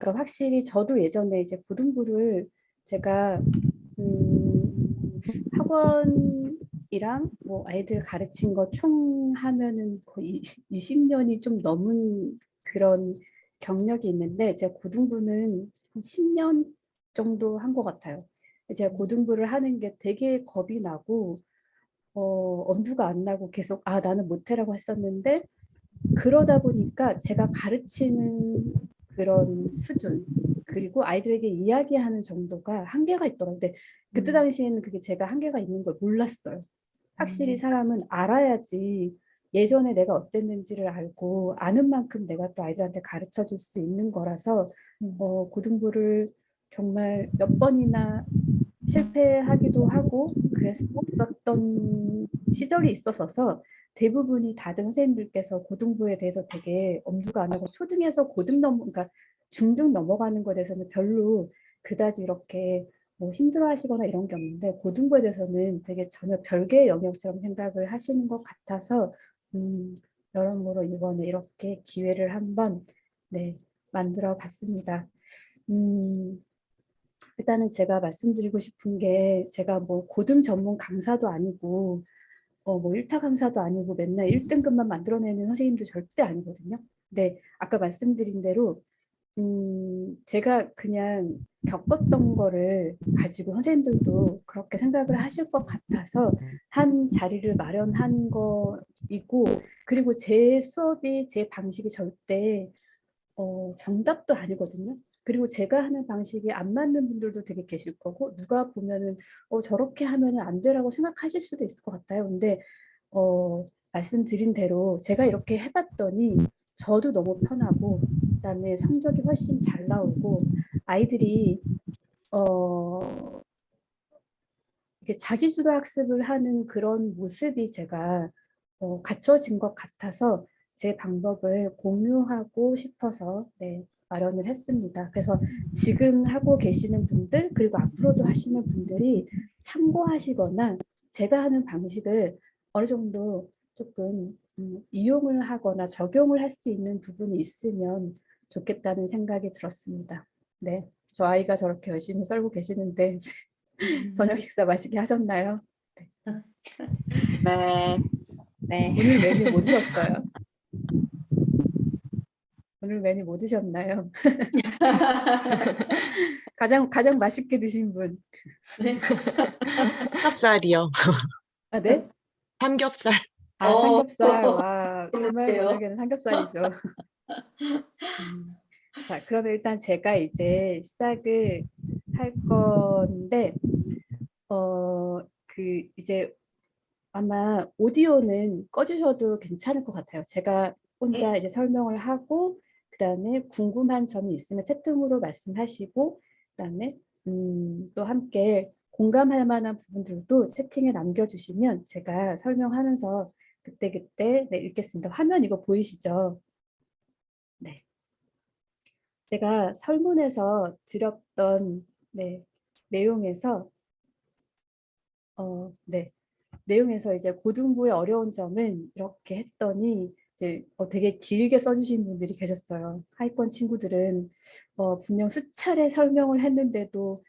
그러니까 확실히 저도 예전에 이제 고등부를 제가 학원이랑 뭐 아이들 가르친 거 총 하면은 거의 20년이 좀 넘은 그런 경력이 있는데, 제가 고등부는 한 10년 정도 한 것 같아요. 제가 고등부를 하는 게 되게 겁이 나고 엄두가 안 나고 계속 나는 못해라고 했었는데, 그러다 보니까 제가 가르치는 그런 수준, 그리고 아이들에게 이야기하는 정도가 한계가 있더라고요. 근데 그때 당시에는 그게 제가 한계가 있는 걸 몰랐어요. 확실히 사람은 알아야지 예전에 내가 어땠는지를 알고, 아는 만큼 내가 또 아이들한테 가르쳐 줄 수 있는 거라서 고등부를 정말 몇 번이나 실패하기도 하고 그랬었던 시절이 있었어서, 대부분이 다들 선생님들께서 고등부에 대해서 되게 엄두가 안 나고, 초등에서 그러니까 중등 넘어가는 것에 대해서는 별로 그다지 이렇게 뭐 힘들어 하시거나 이런 게 없는데, 고등부에 대해서는 되게 전혀 별개의 영역처럼 생각을 하시는 것 같아서 여러모로 이번에 이렇게 기회를 한번 만들어 봤습니다. 일단은 제가 말씀드리고 싶은 게, 제가 뭐 고등 전문 강사도 아니고 뭐 1타 강사도 아니고 맨날 1등급만 만들어내는 선생님도 절대 아니거든요. 근데 아까 말씀드린 대로 제가 그냥 겪었던 거를 가지고 선생님들도 그렇게 생각을 하실 것 같아서 한 자리를 마련한 거이고, 그리고 제 수업이, 제 방식이 절대 정답도 아니거든요. 그리고 제가 하는 방식이 안 맞는 분들도 되게 계실 거고, 누가 보면은 저렇게 하면은 안 되라고 생각하실 수도 있을 것 같아요. 근데 말씀드린 대로 제가 이렇게 해봤더니 저도 너무 편하고, 그다음에 성적이 훨씬 잘 나오고, 아이들이 이렇게 자기주도 학습을 하는 그런 모습이 제가 갖춰진 것 같아서 제 방법을 공유하고 싶어서 마련을 했습니다. 그래서 지금 하고 계시는 분들, 그리고 앞으로도 하시는 분들이 참고하시거나 제가 하는 방식을 어느 정도 조금 이용을 하거나 적용을 할 수 있는 부분이 있으면 좋겠다는 생각이 들었습니다. 네, 저 아이가 저렇게 열심히 썰고 계시는데 저녁 식사 맛있게 하셨나요? 네. 네. 오늘 메뉴 뭐 드셨어요? 오늘 메뉴 뭐 드셨나요? 가장 맛있게 드신 분. 네. 삼겹살이요. 아, 네? 삼겹살. 삼겹살. 와, 주말 그러네요. 저녁에는 삼겹살이죠. 자, 그러면 일단 제가 이제 시작을 할 건데, 이제 아마 오디오는 꺼주셔도 괜찮을 것 같아요. 제가 혼자 네. 이제 설명을 하고, 그다음에 궁금한 점이 있으면 채팅으로 말씀하시고, 그다음에 또 함께 공감할 만한 부분들도 채팅에 남겨주시면 제가 설명하면서 그때그때 읽겠습니다. 화면 이거 보이시죠? 네. 제가 설문에서 드렸던 내용에서 네. 내용에서 이제 고등부의 어려운 점은 이렇게 했더니 이제 되게 길게 써주신 분들이 계셨어요. 하위권 친구들은 분명 수차례 설명을 했는데도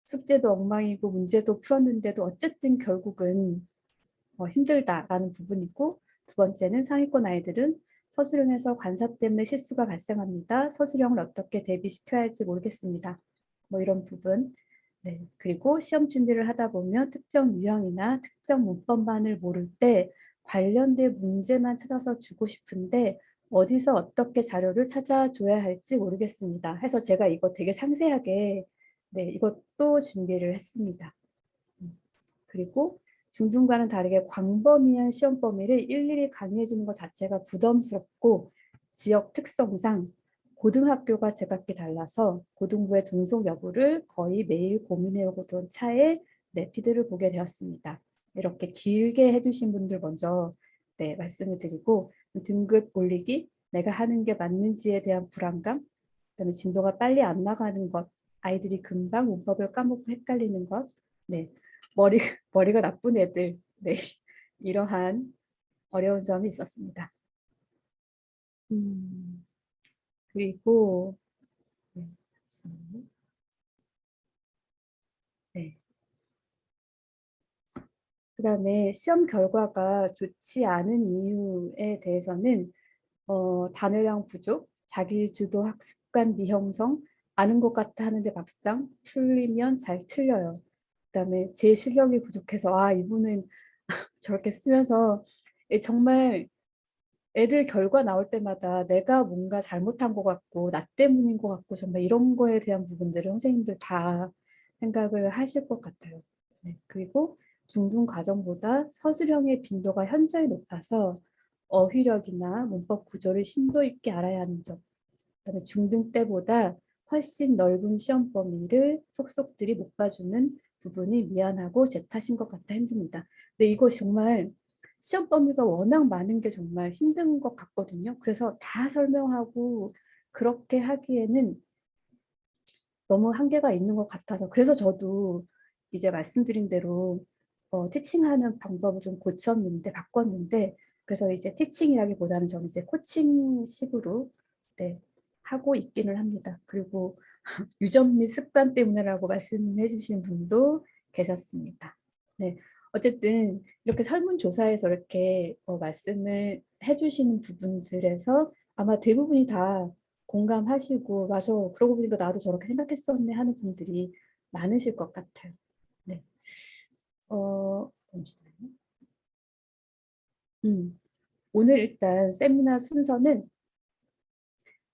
숙제도 엉망이고 문제도 풀었는데도 어쨌든 결국은 힘들다라는 부분이고, 두 번째는 상위권 아이들은 서술형에서 관사 때문에 실수가 발생합니다. 서술형을 어떻게 대비시켜야 할지 모르겠습니다. 뭐 이런 부분. 네. 그리고 시험 준비를 하다 보면 특정 유형이나 특정 문법만을 모를 때 관련된 문제만 찾아서 주고 싶은데 어디서 어떻게 자료를 찾아줘야 할지 모르겠습니다. 해서 제가 이거 되게 상세하게 이것도 준비를 했습니다. 그리고 중등과는 다르게 광범위한 시험 범위를 일일이 강의해 주는 것 자체가 부담스럽고, 지역 특성상 고등학교가 제각기 달라서 고등부의 존속 여부를 거의 매일 고민해 오던 차에 피드를 보게 되었습니다. 이렇게 길게 해주신 분들 먼저 말씀을 드리고, 등급 올리기, 내가 하는 게 맞는지에 대한 불안감, 그다음에 진도가 빨리 안 나가는 것, 아이들이 금방 문법을 까먹고 헷갈리는 것, 머리가 나쁜 애들, 이러한 어려운 점이 있었습니다. 그리고 네. 그다음에 시험 결과가 좋지 않은 이유에 대해서는 단어량 부족, 자기 주도 학습관 미형성, 아는 것 같아 하는데 막상 풀리면 잘 틀려요. 그다음에 제 실력이 부족해서 이분은 저렇게 쓰면서 정말 애들 결과 나올 때마다 내가 뭔가 잘못한 것 같고 나 때문인 것 같고 정말 이런 거에 대한 부분들을 선생님들 다 생각을 하실 것 같아요. 네. 그리고 중등 과정보다 서술형의 빈도가 현저히 높아서 어휘력이나 문법 구조를 심도 있게 알아야 하는 점. 그다음에 중등 때보다 훨씬 넓은 시험 범위를 속속들이 못 봐주는 부분이 미안하고 제 탓인 것 같아 힘듭니다. 근데 이거 정말 시험 범위가 워낙 많은 게 정말 힘든 것 같거든요. 그래서 다 설명하고 그렇게 하기에는 너무 한계가 있는 것 같아서 그래서 저도 이제 말씀드린 대로 티칭하는 방법을 좀 고쳤는데 바꿨는데 그래서 이제 티칭이라기보다는 저는 이제 코칭식으로 네, 하고 있기는 합니다. 그리고 유전 및 습관 때문에라고 말씀해 주신 분도 계셨습니다. 네, 어쨌든 이렇게 설문조사에서 이렇게 말씀을 해주시는 부분들에서 아마 대부분이 다 공감하시고 맞아 그러고 보니까 나도 저렇게 생각했었네 하는 분들이 많으실 것 같아요. 네. 잠시만요. 오늘 일단 세미나 순서는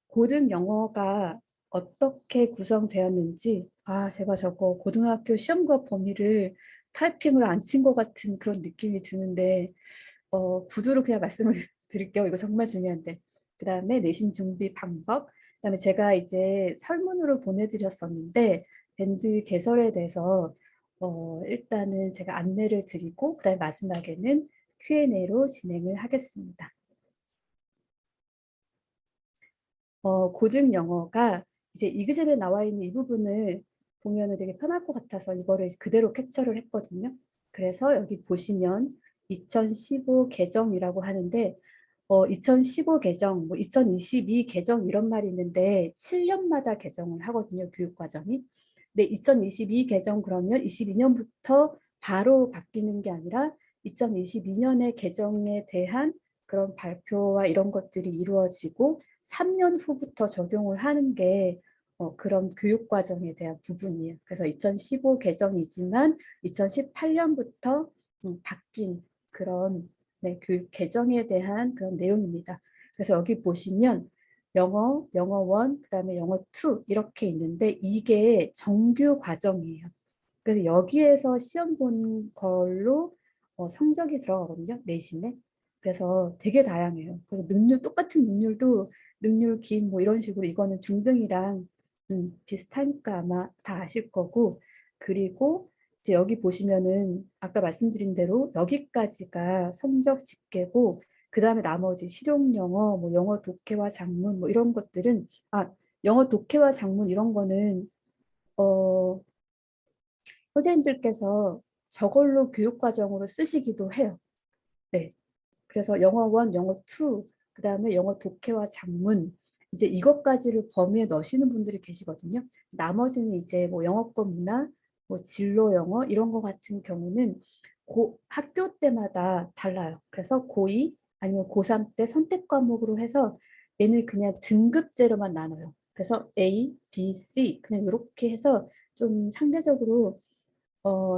고등 영어가 어떻게 구성되었는지 제가 저거 고등학교 시험과 범위를 타이핑을 안 친 것 같은 그런 느낌이 드는데 구두로 그냥 말씀을 드릴게요. 이거 정말 중요한데. 그 다음에 내신 준비 방법, 그 다음에 제가 이제 설문으로 보내드렸었는데 밴드 개설에 대해서 일단은 제가 안내를 드리고 그 다음에 마지막에는 Q&A로 진행을 하겠습니다. 고등 영어가 이제 이그잼에 나와 있는 이 부분을 보면은 되게 편할 것 같아서 이거를 그대로 캡처를 했거든요. 그래서 여기 보시면 2015 개정이라고 하는데 2015 개정, 뭐 2022 개정 이런 말이 있는데 7년마다 개정을 하거든요, 교육과정이. 근데 2022 개정 그러면 22년부터 바로 바뀌는 게 아니라 2022년의 개정에 대한 그런 발표와 이런 것들이 이루어지고 3년 후부터 적용을 하는 게 그런 교육과정에 대한 부분이에요. 그래서 2015 개정이지만 2018년부터 바뀐 그런 교육 개정에 대한 그런 내용입니다. 그래서 여기 보시면 영어, 영어 1, 그다음에 영어 2 이렇게 있는데 이게 정규 과정이에요. 그래서 여기에서 시험 본 걸로 성적이 들어가거든요. 내신에. 그래서 되게 다양해요. 그래서 능률 똑같은 능률도 능률 긴 뭐 이런 식으로 이거는 중등이랑 비슷하니까 아마 다 아실 거고 그리고 이제 여기 보시면은 아까 말씀드린 대로 여기까지가 성적 집계고 그 다음에 나머지 실용 영어, 뭐 영어 독해와 작문 뭐 이런 것들은 영어 독해와 작문 이런 거는 어, 선생님들께서 저걸로 교육과정으로 쓰시기도 해요. 네. 그래서 영어 1, 영어 2, 그 다음에 영어 독해와 작문 이제 이것까지를 범위에 넣으시는 분들이 계시거든요. 나머지는 이제 뭐 영어권 문화, 뭐 진로 영어 이런 거 같은 경우는 학교 때마다 달라요. 그래서 고2 아니면 고3 때 선택 과목으로 해서 얘는 그냥 등급제로만 나눠요. 그래서 A, B, C 그냥 이렇게 해서 좀 상대적으로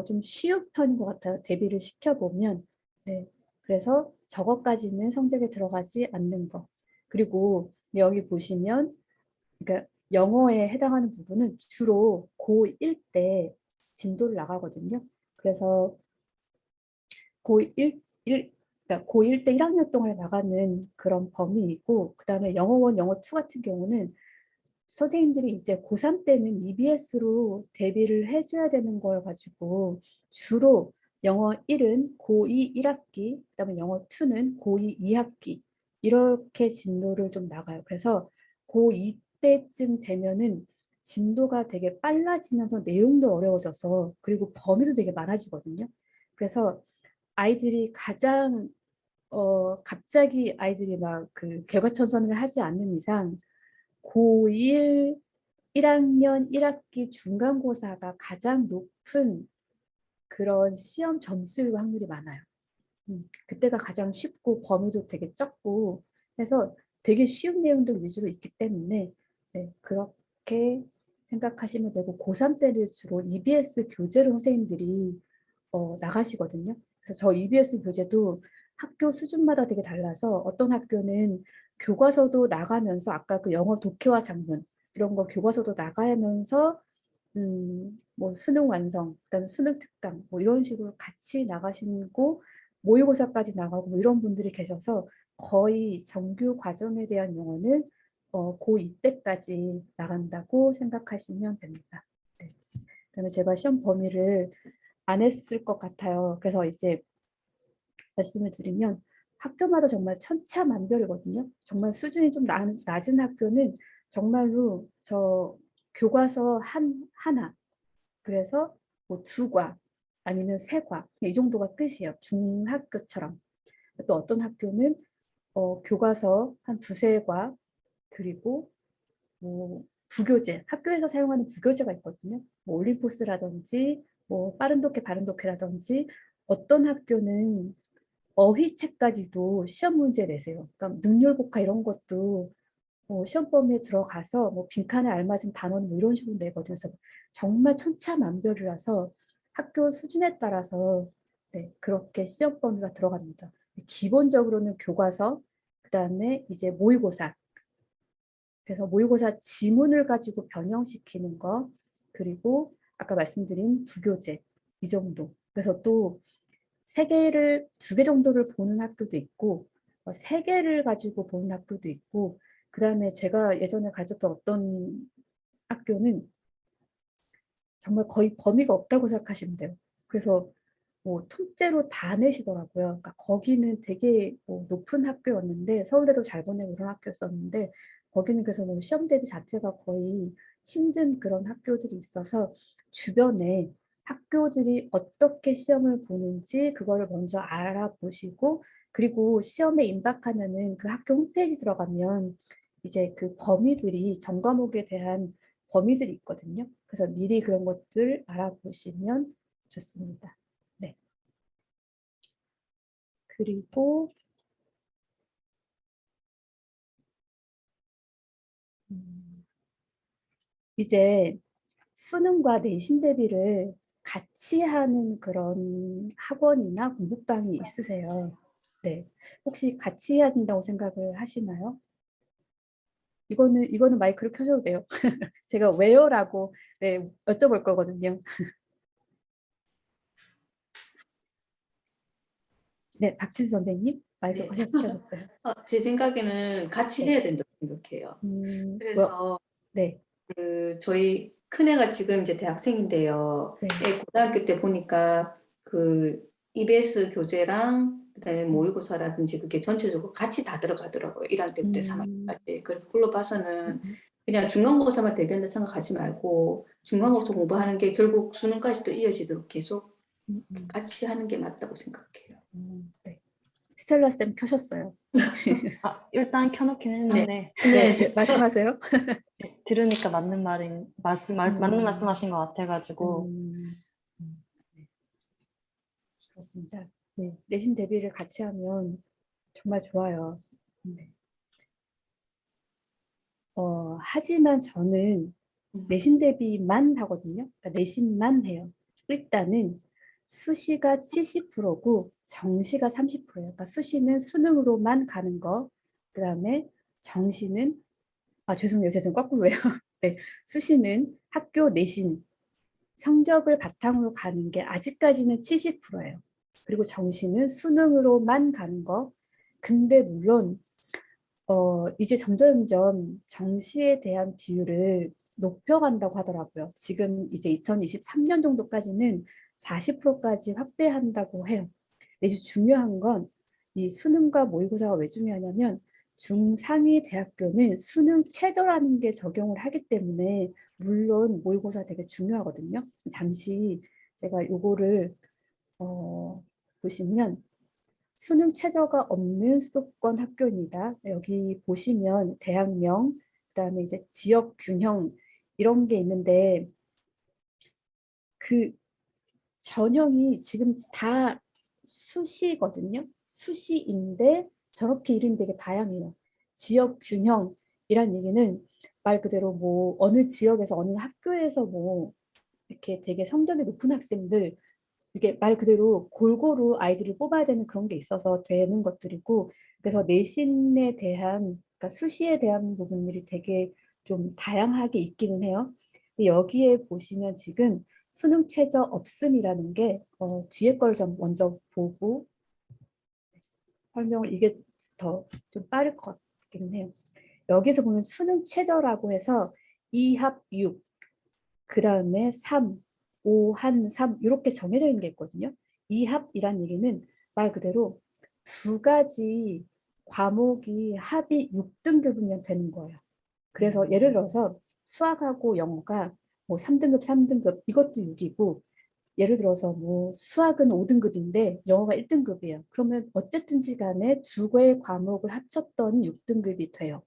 좀 쉬운 편인 것 같아요. 대비를 시켜보면. 네. 그래서 저것까지는 성적에 들어가지 않는 거. 그리고 여기 보시면 그러니까 영어에 해당하는 부분은 주로 고1 때 진도를 나가거든요. 그래서 고1, 그러니까 고1 때 1학년 동안 나가는 그런 범위이고 그 다음에 영어 1, 영어 2 같은 경우는 선생님들이 이제 고3 때는 EBS로 대비를 해줘야 되는 거여가지고 주로 영어 1은 고2 1학기, 그다음에 영어 2는 고2 2학기 이렇게 진도를 좀 나가요. 그래서 고2 때쯤 되면은 진도가 되게 빨라지면서 내용도 어려워져서 그리고 범위도 되게 많아지거든요. 그래서 아이들이 가장 갑자기 아이들이 막 그 결과천선을 하지 않는 이상 고1 1학년 1학기 중간고사가 가장 높은 그런 시험 점수일 확률이 많아요. 그때가 가장 쉽고 범위도 되게 적고 해서 되게 쉬운 내용들 위주로 있기 때문에 네, 그렇게 생각하시면 되고 고3 때는 주로 EBS 교재로 선생님들이 나가시거든요. 그래서 저 EBS 교재도 학교 수준마다 되게 달라서 어떤 학교는 교과서도 나가면서 아까 그 영어 독해와 작문 이런 거 교과서도 나가면서 뭐 수능 완성, 그다음에 수능 특강 뭐 이런 식으로 같이 나가시고 모의고사까지 나가고 뭐 이런 분들이 계셔서 거의 정규 과정에 대한 영어는 고2 때까지 나간다고 생각하시면 됩니다. 네. 그다음에 제가 시험 범위를 안 했을 것 같아요. 그래서 이제 말씀을 드리면 학교마다 정말 천차만별이거든요. 정말 수준이 좀 낮은 학교는 정말로 저 교과서 하나 그래서 뭐 2과 아니면 3과 이 정도가 끝이에요. 중학교처럼. 또 어떤 학교는 교과서 한 2~3과 그리고 뭐 부교재, 학교에서 사용하는 부교재가 있거든요. 뭐 올림포스라든지 뭐 빠른독해, 바른독해라든지 어떤 학교는 어휘책까지도 시험 문제 내세요. 그러니까 능률복화 이런 것도 시험 범위에 들어가서 뭐 빈칸에 알맞은 단원 뭐 이런 식으로 내거든요. 그래서 정말 천차만별이라서 학교 수준에 따라서 네, 그렇게 시험 범위가 들어갑니다. 기본적으로는 교과서, 그다음에 이제 모의고사. 그래서 모의고사 지문을 가지고 변형시키는 거, 그리고 아까 말씀드린 부교재 이 정도. 그래서 또 3개를 2개 정도를 보는 학교도 있고 3개를 가지고 보는 학교도 있고 그다음에 제가 예전에 가르쳤던 어떤 학교는 정말 거의 범위가 없다고 생각하시면 돼요. 그래서 뭐 통째로 다 내시더라고요. 그러니까 거기는 되게 뭐 높은 학교였는데 서울대도 잘 보내고 그런 학교였었는데 거기는 그래서 뭐 시험 대비 자체가 거의 힘든 그런 학교들이 있어서 주변에 학교들이 어떻게 시험을 보는지 그거를 먼저 알아보시고 그리고 시험에 임박하면은 그 학교 홈페이지 들어가면 이제 그 범위들이 전 과목에 대한 범위들이 있거든요. 그래서 미리 그런 것들 알아보시면 좋습니다. 네. 그리고 이제 수능과 내신 대비를 같이 하는 그런 학원이나 공부방이 있으세요. 네. 혹시 같이 해야 된다고 생각을 하시나요? 이거는 마이크를 켜셔도 돼요. 제가 왜요라고 네, 여쭤볼 거거든요. 네, 박지수 선생님 마이크 네. 켜셨어요. 제 생각에는 같이 네. 해야 된다고 생각해요. 뭐, 그래서 네, 저희 큰애가 지금 이제 대학생인데요. 네. 고등학교 때 보니까 그 EBS 교재랑 그다음에 모의고사라든지 그게 전체적으로 같이 다 들어가더라고요. 1학년 때부터 3학년까지. 그래서 그걸로 봐서는 그냥 중간고사만 대비한다 생각하지 말고 중간고사 공부하는 게 결국 수능까지도 이어지도록 계속 같이 하는 게 맞다고 생각해요. 네. 스텔라 쌤 켜셨어요. 일단 켜놓긴 했는데 네, 말씀하세요. 들으니까 맞는 맞는 말씀하신 것 같아가지고 네, 그렇습니다. 네, 내신 대비를 같이 하면 정말 좋아요. 네. 하지만 저는 내신 대비만 하거든요. 그러니까 내신만 해요. 일단은 수시가 70%고 정시가 30%예요. 그러니까 수시는 수능으로만 가는 거. 그다음에 정시는 죄송해요. 거꾸로예요. 네, 수시는 학교 내신 성적을 바탕으로 가는 게 아직까지는 70%예요. 그리고 정시는 수능으로만 가는 거. 근데 물론 이제 점점점 정시에 대한 비율을 높여간다고 하더라고요. 지금 이제 2023년 정도까지는 40%까지 확대한다고 해요. 이제 중요한 건 이 수능과 모의고사가 왜 중요하냐면 중상위 대학교는 수능 최저라는 게 적용을 하기 때문에 물론 모의고사 되게 중요하거든요. 잠시 제가 요거를 보시면 수능 최저가 없는 수도권 학교입니다. 여기 보시면 대학명, 그다음에 이제 지역 균형 이런 게 있는데 그 전형이 지금 다 수시거든요. 수시인데 저렇게 이름이 되게 다양해요. 지역 균형이란 얘기는 말 그대로 뭐 어느 지역에서 어느 학교에서 뭐 이렇게 되게 성적이 높은 학생들 이게 말 그대로 골고루 아이들을 뽑아야 되는 그런 게 있어서 되는 것들이고 그래서 내신에 대한 그러니까 수시에 대한 부분들이 되게 좀 다양하게 있기는 해요. 근데 여기에 보시면 지금 수능 최저 없음이라는 게 뒤에 걸 좀 먼저 보고 설명을 이게 더 좀 빠를 것 같긴 해요. 여기서 보면 수능 최저라고 해서 2합 6, 그 다음에 3, 5, 한 3 이렇게 정해져 있는 게 있거든요. 2합이란 얘기는 말 그대로 두 가지 과목이 합이 6등급이면 되는 거예요. 그래서 예를 들어서 수학하고 영어가 뭐 3등급, 3등급 이것도 6이고 예를 들어서 뭐 수학은 5등급인데 영어가 1등급이에요. 그러면 어쨌든지 간에 두 개의 과목을 합쳤더니 6등급이 돼요.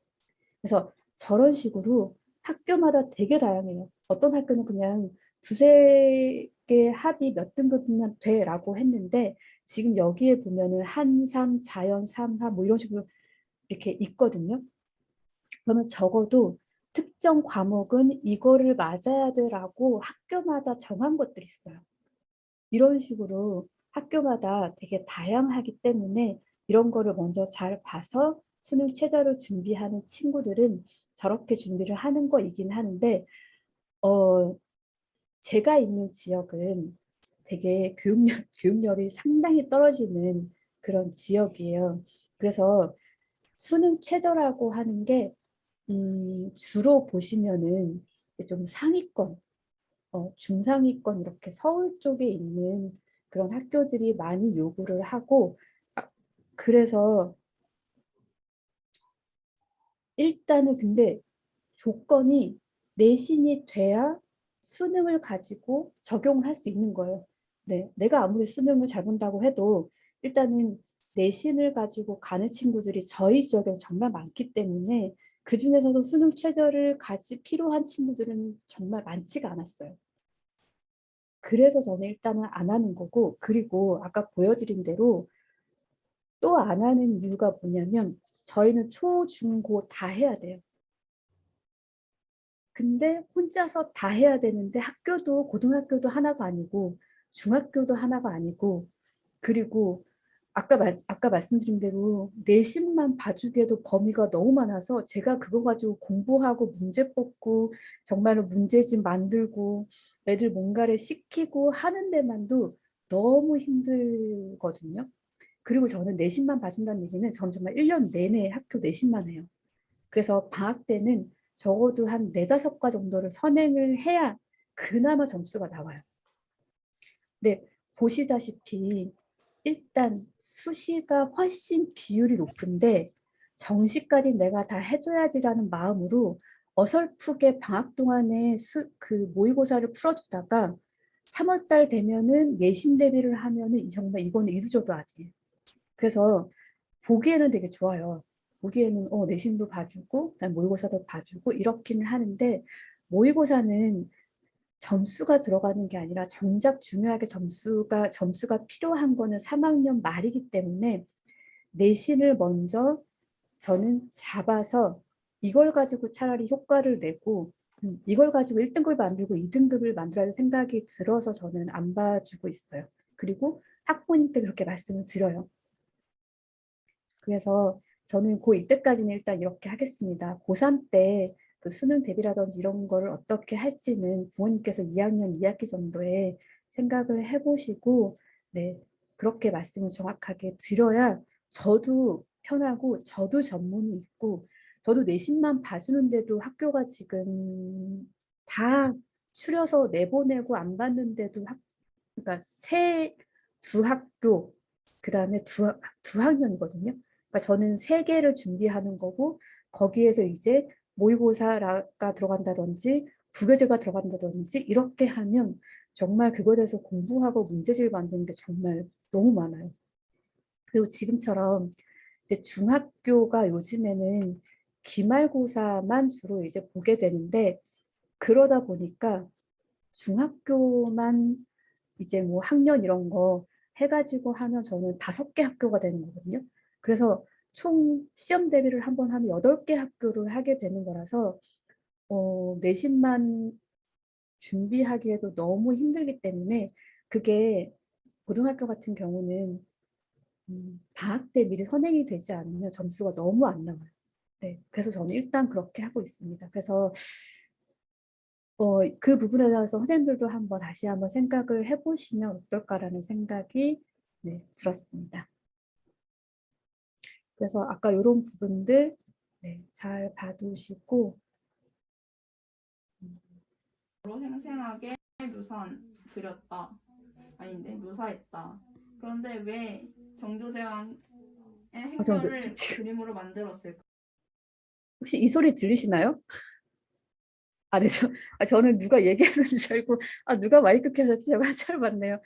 그래서 저런 식으로 학교마다 되게 다양해요. 어떤 학교는 그냥 두세 개 합이 몇 등급이면 돼라고 했는데 지금 여기에 보면은 한삼, 자연, 삼합 뭐 이런 식으로 이렇게 있거든요. 그러면 적어도 특정 과목은 이거를 맞아야 돼라고 학교마다 정한 것들이 있어요. 이런 식으로 학교마다 되게 다양하기 때문에 이런 거를 먼저 잘 봐서 수능 최저를 준비하는 친구들은 저렇게 준비를 하는 거이긴 하는데 제가 있는 지역은 되게 교육열이 상당히 떨어지는 그런 지역이에요. 그래서 수능 최저라고 하는 게 주로 보시면은 좀 상위권, 중상위권 이렇게 서울 쪽에 있는 그런 학교들이 많이 요구를 하고 그래서 일단은 근데 조건이 내신이 돼야 수능을 가지고 적용을 할 수 있는 거예요. 네, 내가 아무리 수능을 잘 본다고 해도 일단은 내신을 가지고 가는 친구들이 저희 지역에 정말 많기 때문에 그 중에서도 수능 최저를 필요한 친구들은 정말 많지가 않았어요. 그래서 저는 일단은 안 하는 거고 그리고 아까 보여드린 대로 또 안 하는 이유가 뭐냐면 저희는 초, 중, 고 다 해야 돼요. 근데 혼자서 다 해야 되는데 학교도 고등학교도 하나가 아니고 중학교도 하나가 아니고 그리고 아까 말씀드린 대로 내신만 봐주기에도 범위가 너무 많아서 제가 그거 가지고 공부하고 문제 뽑고 정말로 문제집 만들고 애들 뭔가를 시키고 하는 데만도 너무 힘들거든요. 그리고 저는 내신만 봐준다는 얘기는 저는 정말 1년 내내 학교 내신만 해요. 그래서 방학 때는 적어도 한 4~5과 정도를 선행을 해야 그나마 점수가 나와요. 근데 보시다시피 일단 수시가 훨씬 비율이 높은데 정시까지 내가 다 해줘야지라는 마음으로 어설프게 방학 동안에 그 모의고사를 풀어주다가 3월 달 되면은 내신 대비를 하면은 정말 이거는 이수저도 아니에요. 그래서 보기에는 되게 좋아요. 보기에는 내신도 봐주고 그다음 모의고사도 봐주고 이렇기는 하는데 모의고사는 점수가 들어가는 게 아니라 정작 중요하게 점수가 필요한 거는 3학년 말이기 때문에 내신을 먼저 저는 잡아서 이걸 가지고 차라리 효과를 내고 이걸 가지고 1등급을 만들고 2등급을 만들어야 할 생각이 들어서 저는 안 봐주고 있어요. 그리고 학부모님께 그렇게 말씀을 드려요. 그래서 저는 고1 때까지는 일단 이렇게 하겠습니다. 고3 때 그 수능 대비라든지 이런 거를 어떻게 할지는 부모님께서 2학년 2학기 정도에 생각을 해보시고 네, 그렇게 말씀을 정확하게 드려야 저도 편하고 저도 전문이 있고 저도 내신만 봐주는데도 학교가 지금 다 추려서 내보내고 안 받는데도 그러니까 두 학교 그다음에 두 학년이거든요. 그러니까 저는 3개를 준비하는 거고 거기에서 이제 모의고사가 들어간다든지 부교재가 들어간다든지 이렇게 하면 정말 그거에 대해서 공부하고 문제집 만드는 게 정말 너무 많아요. 그리고 지금처럼 이제 중학교가 요즘에는 기말고사만 주로 이제 보게 되는데 그러다 보니까 중학교만 이제 뭐 학년 이런 거 해가지고 하면 저는 5개 학교가 되는 거거든요. 그래서 총 시험 대비를 한번 하면 8개 학교를 하게 되는 거라서 내신만 준비하기에도 너무 힘들기 때문에 그게 고등학교 같은 경우는 방학 때 미리 선행이 되지 않으면 점수가 너무 안 나와요. 네, 그래서 저는 일단 그렇게 하고 있습니다. 그래서 그 부분에 대해서 선생님들도 한번 다시 한번 생각을 해보시면 어떨까라는 생각이 네, 들었습니다. 그래서 아까 이런 부분들 네, 잘 봐두시고 생생하게 그렸다. 아닌데 묘사했다. 그런데 왜 정조대왕의 행렬을 지금 그림으로 만들었을까? 혹시 이 소리 들리시나요? 네, 저는 누가 얘기하는 줄 알고, 누가 마이크 켜졌지? 제가 잘 봤네요.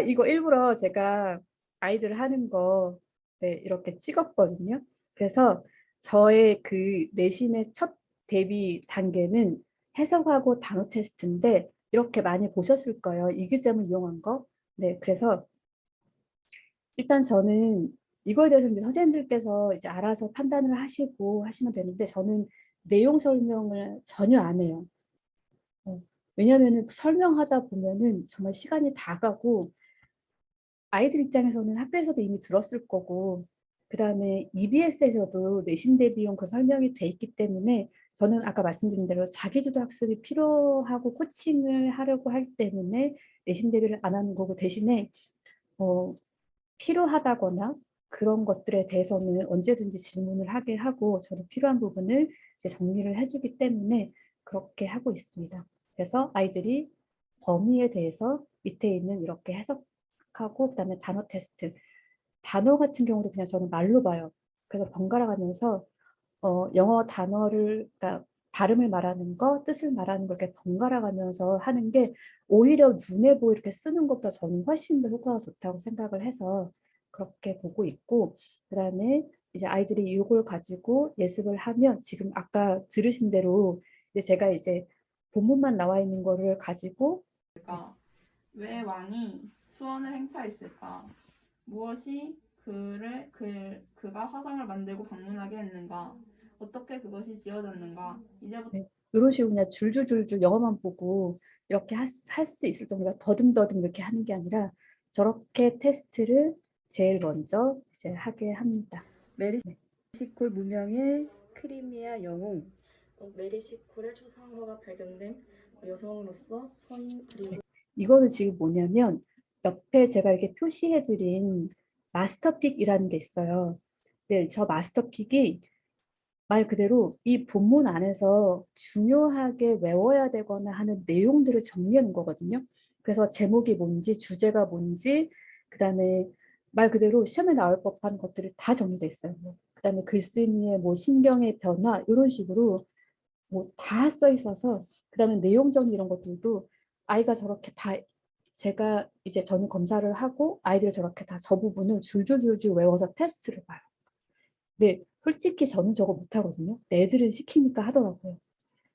이거 일부러 제가 아이들 하는 거, 네, 이렇게 찍었거든요. 그래서 저의 그 내신의 첫 데뷔 단계는 해석하고 단어 테스트인데, 이렇게 많이 보셨을 거예요. 이기점을 이용한 거. 네, 그래서 일단 저는 이거에 대해서 이제 선생님들께서 이제 알아서 판단을 하시고 하시면 되는데, 저는 내용 설명을 전혀 안 해요. 왜냐하면 설명하다 보면은 정말 시간이 다 가고 아이들 입장에서는 학교에서도 이미 들었을 거고 그다음에 EBS에서도 내신 대비용 그 설명이 돼 있기 때문에 저는 아까 말씀드린 대로 자기주도 학습이 필요하고 코칭을 하려고 하기 때문에 내신 대비를 안 하는 거고 대신에 필요하다거나 그런 것들에 대해서는 언제든지 질문을 하게 하고 저도 필요한 부분을 이제 정리를 해주기 때문에 그렇게 하고 있습니다. 그래서 아이들이 범위에 대해서 밑에 있는 이렇게 해석하고 그다음에 단어 테스트. 단어 같은 경우도 그냥 저는 말로 봐요. 그래서 번갈아 가면서 영어 단어를 그러니까 발음을 말하는 거, 뜻을 말하는 걸 이렇게 번갈아 가면서 하는 게 오히려 눈에 보이게 이렇게 쓰는 것보다 저는 훨씬 더 효과가 좋다고 생각을 해서 그렇게 보고 있고 그다음에 이제 아이들이 이걸 가지고 예습을 하면 지금 아까 들으신 대로 이제 제가 이제 본문만 나와 있는 거를 가지고 왜 왕이 수원을 행차했을까? 무엇이 그가 화성을 만들고 방문하게 했는가? 어떻게 그것이 지어졌는가? 이제부터 이런 식으로 그냥 줄줄줄줄 영어만 보고 이렇게 할 수 있을 정도로 더듬더듬 이렇게 하는 게 아니라 저렇게 테스트를 제일 먼저 이제 하게 합니다. 메리시콜 무명의 크리미아 영웅. 메리시콜의 초상화가 발견된 여성으로서 서인 그리고 이거는 지금 뭐냐면 옆에 제가 이렇게 표시해드린 마스터픽이라는 게 있어요. 네, 저 마스터픽이 말 그대로 이 본문 안에서 중요하게 외워야 되거나 하는 내용들을 정리하는 거거든요. 그래서 제목이 뭔지, 주제가 뭔지, 그다음에 말 그대로 시험에 나올 법한 것들이 다 정리돼 있어요. 그다음에 글쓰기의 뭐 신경의 변화 이런 식으로 뭐 다 써 있어서 그다음에 내용 정리 이런 것들도 아이가 저렇게 다 제가 이제 저는 검사를 하고 아이들이 저렇게 다 저 부분을 줄줄줄줄 외워서 테스트를 봐요. 네, 솔직히 저는 저거 못하거든요. 애들은 시키니까 하더라고요.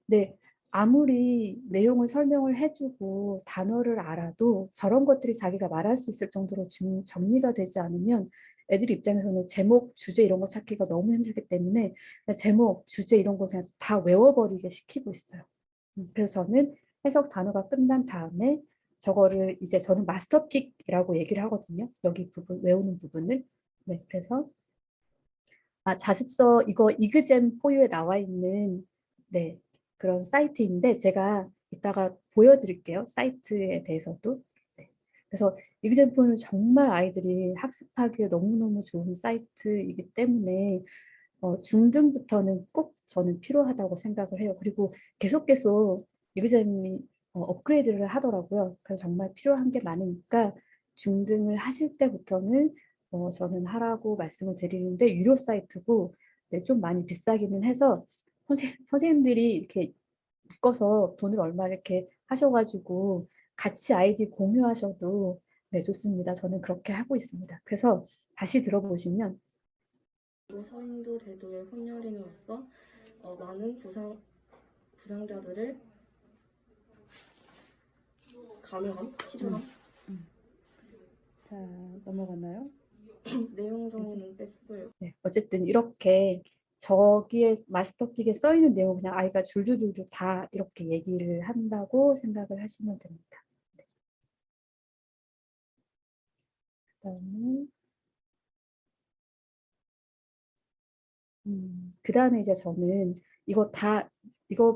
네, 아무리 내용을 설명을 해주고 단어를 알아도 저런 것들이 자기가 말할 수 있을 정도로 정리가 되지 않으면 애들 입장에서는 제목, 주제 이런 거 찾기가 너무 힘들기 때문에 그냥 제목, 주제 이런 거 그냥 다 외워버리게 시키고 있어요. 그래서 저는 해석 단어가 끝난 다음에 저거를 이제 저는 마스터픽이라고 얘기를 하거든요. 여기 부분, 외우는 부분을. 네, 그래서 자습서 이거 이그잼 포유에 나와 있는 네, 그런 사이트인데 제가 이따가 보여드릴게요. 사이트에 대해서도. 네. 그래서 이그잼 포유는 정말 아이들이 학습하기에 너무너무 좋은 사이트이기 때문에 중등부터는 꼭 저는 필요하다고 생각을 해요. 그리고 계속 이그잼이 업그레이드를 하더라고요. 그래서 정말 필요한 게 많으니까 중등을 하실 때부터는 저는 하라고 말씀을 드리는데 유료 사이트고 네, 좀 많이 비싸기는 해서 선생님들이 이렇게 묶어서 돈을 얼마 이렇게 하셔가지고 같이 아이디 공유하셔도 네, 좋습니다. 저는 그렇게 하고 있습니다. 그래서 다시 들어보시면 서인도 제도의 혼혈인으로서 많은 부상자들을 가능함, 실현함. 자, 넘어갔나요? 내용 정의는 뺐어요. 네, 어쨌든 이렇게 저기에 마스터픽에 써 있는 내용 그냥 아이가 줄줄줄줄 다 이렇게 얘기를 한다고 생각을 하시면 됩니다. 네. 그다음에 이제 저는 이거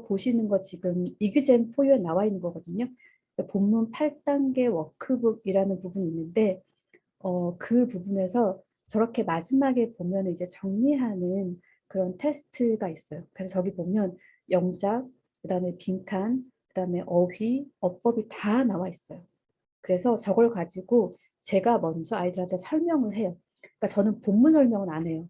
보시는 거 지금 이그젠 4U에 나와 있는 거거든요. 본문 8단계 워크북이라는 부분이 있는데 그 부분에서 저렇게 마지막에 보면 이제 정리하는 그런 테스트가 있어요. 그래서 저기 보면 영작, 그다음에 빈칸, 그다음에 어휘, 어법이 다 나와 있어요. 그래서 저걸 가지고 제가 먼저 아이들한테 설명을 해요. 그러니까 저는 본문 설명은 안 해요.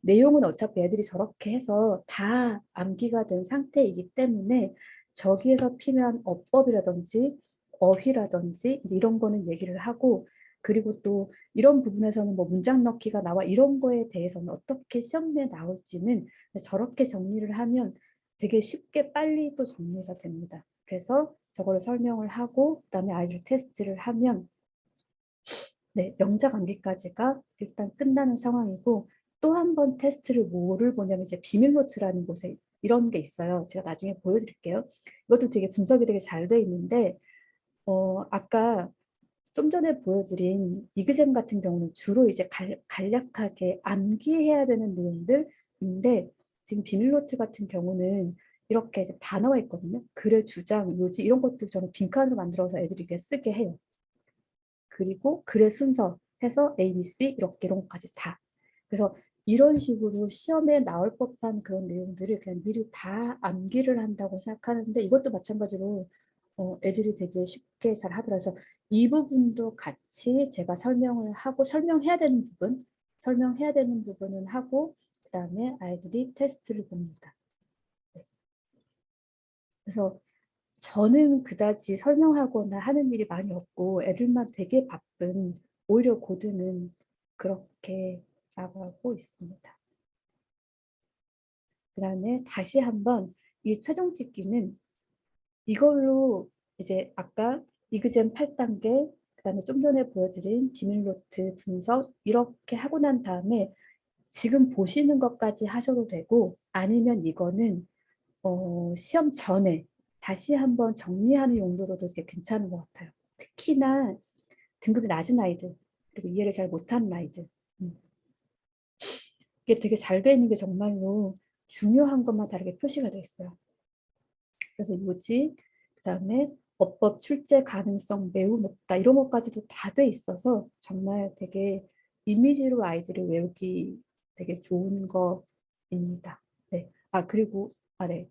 내용은 어차피 애들이 저렇게 해서 다 암기가 된 상태이기 때문에 저기에서 필요한 어법이라든지 어휘라든지 이제 이런 거는 얘기를 하고, 그리고 또 이런 부분에서는 뭐 문장 넣기가 나와 이런 거에 대해서는 어떻게 시험에 나올지는 저렇게 정리를 하면 되게 쉽게 빨리 또 정리가 됩니다. 그래서 저거를 설명을 하고 그다음에 아이들 테스트를 하면 네, 영작 암기까지가 일단 끝나는 상황이고, 또 한 번 테스트를 뭐를 보냐면 이제 비밀 노트라는 곳에 이런 게 있어요. 제가 나중에 보여드릴게요. 이것도 되게 분석이 되게 잘 돼 있는데 아까 좀 전에 보여드린 이그잼 같은 경우는 주로 이제 간략하게 암기해야 되는 내용들인데, 지금 비밀 노트 같은 경우는 이렇게 이제 단어가 있거든요. 글의 주장, 요지 이런 것도 저는 빈칸으로 만들어서 애들에게 쓰게 해요. 그리고 글의 순서 해서 A, B, C 이렇게 이런 것까지 다. 그래서 이런 식으로 시험에 나올 법한 그런 내용들을 그냥 미리 다 암기를 한다고 생각하는데, 이것도 마찬가지로 애들이 되게 쉽게 잘 하더라고요. 그래서 이 부분도 같이 제가 설명을 하고, 설명해야 되는 부분은 하고, 그 다음에 아이들이 테스트를 봅니다. 네. 그래서 저는 그다지 설명하거나 하는 일이 많이 없고 애들만 되게 바쁜, 오히려 고등은 그렇게 나가고 있습니다. 그 다음에 다시 한번 이 최종 찍기는 이걸로 이제 아까 이그젠 8단계, 그 다음에 좀 전에 보여드린 비밀노트 분석 이렇게 하고 난 다음에 지금 보시는 것까지 하셔도 되고, 아니면 이거는 시험 전에 다시 한번 정리하는 용도로도 되게 괜찮은 것 같아요. 특히나 등급이 낮은 아이들, 그리고 이해를 잘 못하는 아이들. 이게 되게 잘 돼 있는 게 정말로 중요한 것만 다르게 표시가 돼 있어요. 그래서 요지, 그 다음에 어법 출제 가능성 매우 높다 이런 것까지도 다 돼 있어서 정말 되게 이미지로 아이들을 외우기 되게 좋은 거입니다. 네.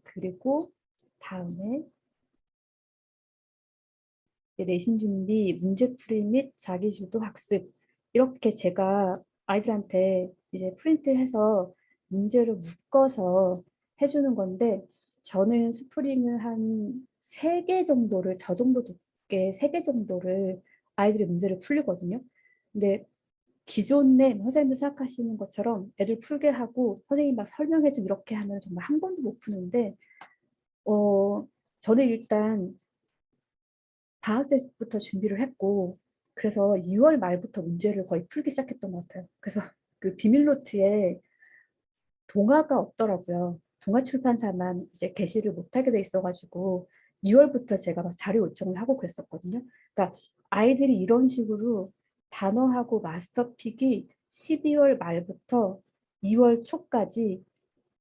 그리고 다음에 내신 준비, 문제풀이 및 자기주도 학습, 이렇게 제가 아이들한테 이제 프린트해서 문제를 묶어서 해주는 건데, 저는 스프링을 한 3개 정도를, 저 정도 두께 3개 정도를 아이들이 문제를 풀리거든요. 근데 기존에 선생님도 생각하시는 것처럼 애들 풀게 하고 선생님 막 설명해 좀 이렇게 하면 정말 한 번도 못 푸는데, 저는 일단 방학 때부터 준비를 했고, 그래서 2월 말부터 문제를 거의 풀기 시작했던 것 같아요. 그래서 그 비밀노트에 동화가 없더라고요. 동화 출판사만 이제 게시를 못하게 돼 있어가지고 2월부터 제가 막 자료 요청을 하고 그랬었거든요. 그러니까 아이들이 이런 식으로 단어하고 마스터픽이 12월 말부터 2월 초까지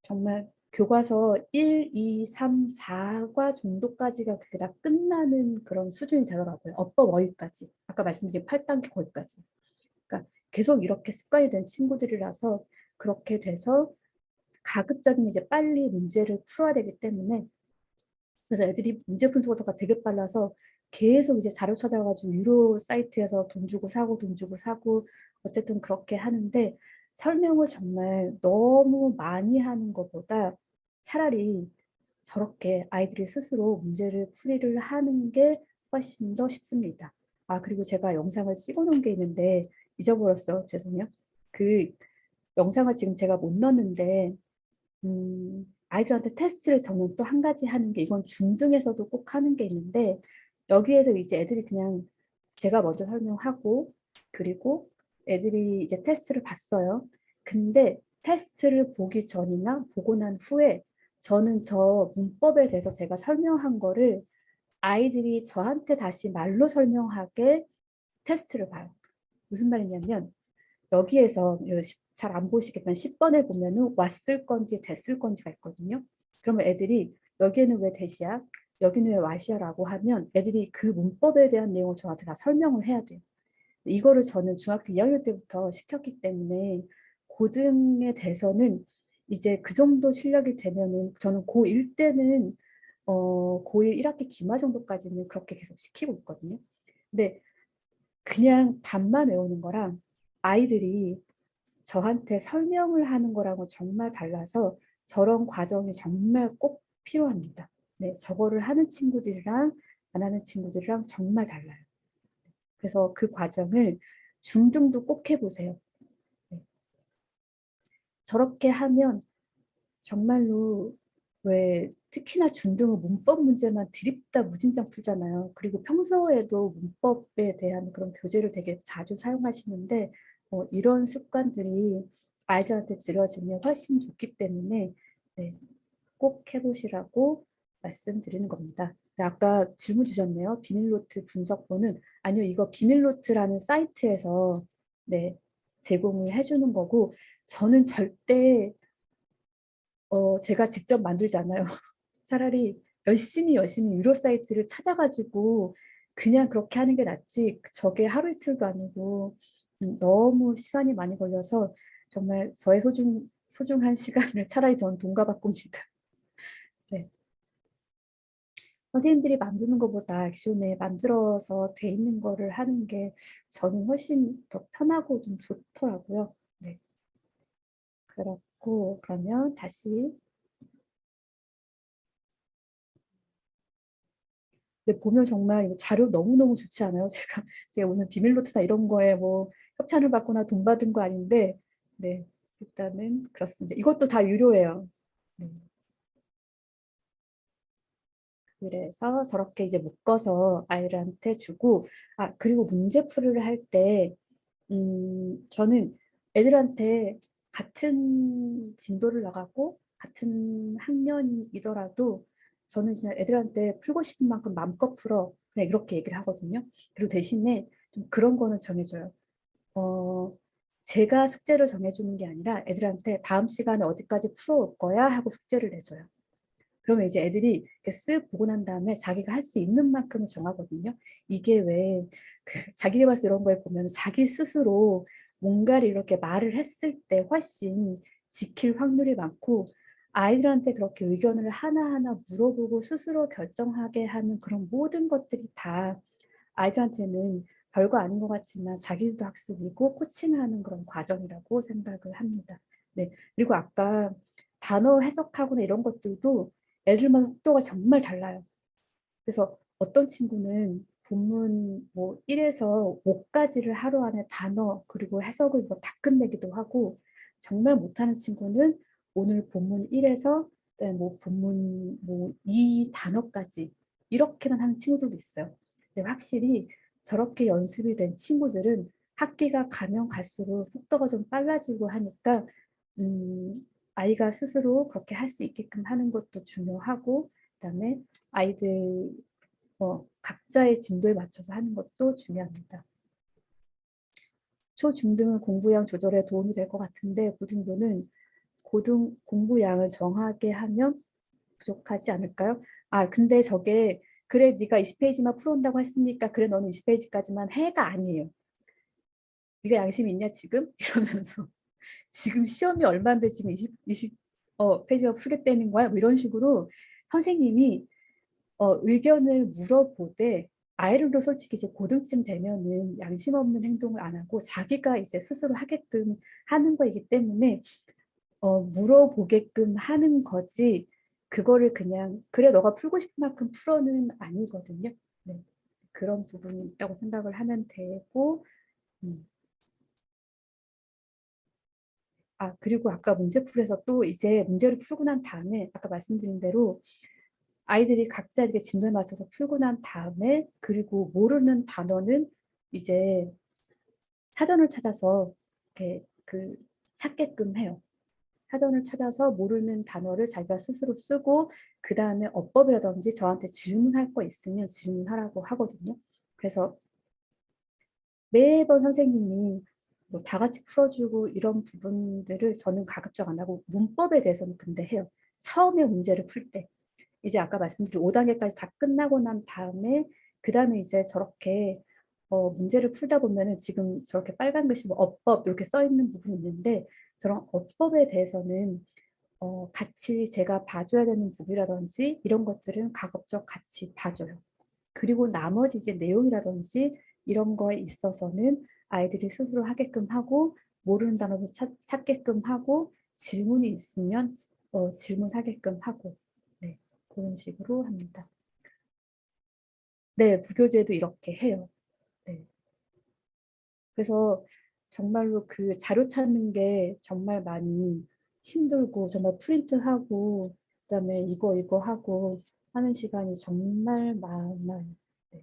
정말 교과서 1, 2, 3, 4과 정도까지가 그게 다 끝나는 그런 수준이 되더라고요. 어법 어휘까지. 아까 말씀드린 8단계 거기까지. 그러니까 계속 이렇게 습관이 된 친구들이라서 그렇게 돼서 가급적이면 이제 빨리 문제를 풀어야 되기 때문에, 그래서 애들이 문제 푸는 속도가 되게 빨라서 계속 이제 자료 찾아가지고 유료 사이트에서 돈 주고 사고 어쨌든 그렇게 하는데, 설명을 정말 너무 많이 하는 것보다 차라리 저렇게 아이들이 스스로 문제를 풀이를 하는 게 훨씬 더 쉽습니다. 그리고 제가 영상을 찍어 놓은 게 있는데 잊어버렸어. 죄송해요. 그 영상을 지금 제가 못 넣었는데, 아이들한테 테스트를 저는 또 한 가지 하는 게, 이건 중등에서도 꼭 하는 게 있는데, 여기에서 이제 애들이 그냥 제가 먼저 설명하고 그리고 애들이 이제 테스트를 봤어요. 근데 테스트를 보기 전이나 보고 난 후에 저는 저 문법에 대해서 제가 설명한 거를 아이들이 저한테 다시 말로 설명하게 테스트를 봐요. 무슨 말이냐면 여기에서 잘 안 보시겠지만 10번에 보면은 왔을 건지 됐을 건지가 있거든요. 그러면 애들이 여기에는 왜 대시야? 여기는 왜 와시야라고 하면 애들이 그 문법에 대한 내용을 저한테 다 설명을 해야 돼요. 이거를 저는 중학교 2학년 때부터 시켰기 때문에 고등에 대해서는 이제 그 정도 실력이 되면은 저는 고1 때는 고1 1학기 기말 정도까지는 그렇게 계속 시키고 있거든요. 근데 그냥 답만 외우는 거랑 아이들이 저한테 설명을 하는 거랑은 정말 달라서 저런 과정이 정말 꼭 필요합니다. 네, 저거를 하는 친구들이랑 안 하는 친구들이랑 정말 달라요. 그래서 그 과정을 중등도 꼭 해보세요. 네. 저렇게 하면 정말로 왜 특히나 중등은 문법 문제만 드립다 무진장 풀잖아요. 그리고 평소에도 문법에 대한 그런 교재를 되게 자주 사용하시는데 이런 습관들이 아이들한테 들여지면 훨씬 좋기 때문에 네, 꼭 해보시라고 말씀드리는 겁니다. 네, 아까 질문 주셨네요. 비밀노트 분석본은 아니요, 이거 비밀노트라는 사이트에서 네, 제공을 해주는 거고 저는 절대 제가 직접 만들지 않아요. 차라리 열심히 유료 사이트를 찾아가지고 그냥 그렇게 하는 게 낫지. 저게 하루 이틀도 아니고 너무 시간이 많이 걸려서 정말 저의 소중한 시간을 차라리 전 돈과 바꿉니다. 네. 선생님들이 만드는 것보다 액션에 만들어서 돼 있는 거를 하는 게 저는 훨씬 더 편하고 좀 좋더라고요. 네. 그렇고 그러면 다시 근데 보면 정말 이거 자료 너무너무 좋지 않아요? 제가 무슨 비밀노트나 이런 거에 뭐 협찬을 받거나 돈 받은 거 아닌데, 네, 일단은 그렇습니다. 이것도 다 유료예요. 네. 그래서 저렇게 이제 묶어서 아이들한테 주고, 그리고 문제풀이를 할 때, 저는 애들한테 같은 진도를 나가고, 같은 학년이더라도, 저는 진짜 애들한테 풀고 싶은 만큼 마음껏 풀어. 그냥 이렇게 얘기를 하거든요. 그리고 대신에 좀 그런 거는 정해줘요. 어, 제가 숙제를 정해주는 게 아니라 애들한테 다음 시간에 어디까지 풀어올 거야 하고 숙제를 내줘요. 그러면 이제 애들이 이렇게 쓱 보고 난 다음에 자기가 할 수 있는 만큼을 정하거든요. 이게 왜 자기계발서 이런 거에 보면 자기 스스로 뭔가를 이렇게 말을 했을 때 훨씬 지킬 확률이 많고 아이들한테 그렇게 의견을 하나하나 물어보고 스스로 결정하게 하는 그런 모든 것들이 다 아이들한테는 별거 아닌 것 같지만 자기도 학습이고 코칭하는 그런 과정이라고 생각을 합니다. 네. 그리고 아까 단어 해석하거나 이런 것들도 애들마다 속도가 정말 달라요. 그래서 어떤 친구는 본문 뭐 1에서 5까지를 하루 안에 단어 그리고 해석을 뭐 다 끝내기도 하고 정말 못하는 친구는 오늘 본문 1에서 뭐 본문 뭐 2 단어까지 이렇게만 하는 친구들도 있어요. 근데 확실히 저렇게 연습이 된 친구들은 학기가 가면 갈수록 속도가 좀 빨라지고 하니까 아이가 스스로 그렇게 할 수 있게끔 하는 것도 중요하고 그다음에 아이들 각자의 진도에 맞춰서 하는 것도 중요합니다. 초중등은 공부량 조절에 도움이 될 것 같은데 고등부는 고등 공부량을 정하게 하면 부족하지 않을까요? 근데 저게 그래 네가 20페이지만 풀어온다고 했으니까 그래 너는 20페이지까지만 해가 아니에요. 네가 양심이 있냐 지금? 이러면서 지금 시험이 얼마인데 지금 20 페이지가 풀겠다는 거야? 뭐 이런 식으로 선생님이 의견을 물어보되 아이들도 솔직히 이제 고등쯤 되면은 양심 없는 행동을 안 하고 자기가 이제 스스로 하게끔 하는 거이기 때문에 물어보게끔 하는 거지 그거를 그냥 그래 너가 풀고 싶은 만큼 풀어는 아니거든요. 네. 그런 부분이 있다고 생각을 하면 되고 그리고 아까 문제풀이에서 또 이제 문제를 풀고 난 다음에 아까 말씀드린 대로 아이들이 각자 이렇게 진도에 맞춰서 풀고 난 다음에 그리고 모르는 단어는 이제 사전을 찾아서 이렇게 찾게끔 해요. 사전을 찾아서 모르는 단어를 자기가 스스로 쓰고 그 다음에 어법이라든지 저한테 질문할 거 있으면 질문하라고 하거든요. 그래서 매번 선생님이 뭐 다 같이 풀어주고 이런 부분들을 저는 가급적 안 하고 문법에 대해서는 근데 해요. 처음에 문제를 풀 때. 이제 아까 말씀드린 5단계까지 다 끝나고 난 다음에 그 다음에 이제 저렇게 문제를 풀다 보면은 지금 저렇게 빨간 글씨 뭐 어법 이렇게 써 있는 부분이 있는데 저런 어법에 대해서는 같이 제가 봐줘야 되는 부분이라든지 이런 것들은 가급적 같이 봐줘요. 그리고 나머지 이제 내용이라든지 이런 거에 있어서는 아이들이 스스로 하게끔 하고 모르는 단어도 찾게끔 하고 질문이 있으면 질문하게끔 하고 네, 그런 식으로 합니다. 네, 부교재도 이렇게 해요. 네. 그래서 정말로 그 자료 찾는 게 정말 많이 힘들고 정말 프린트하고 그다음에 이거 하고 하는 시간이 정말 많아요. 네.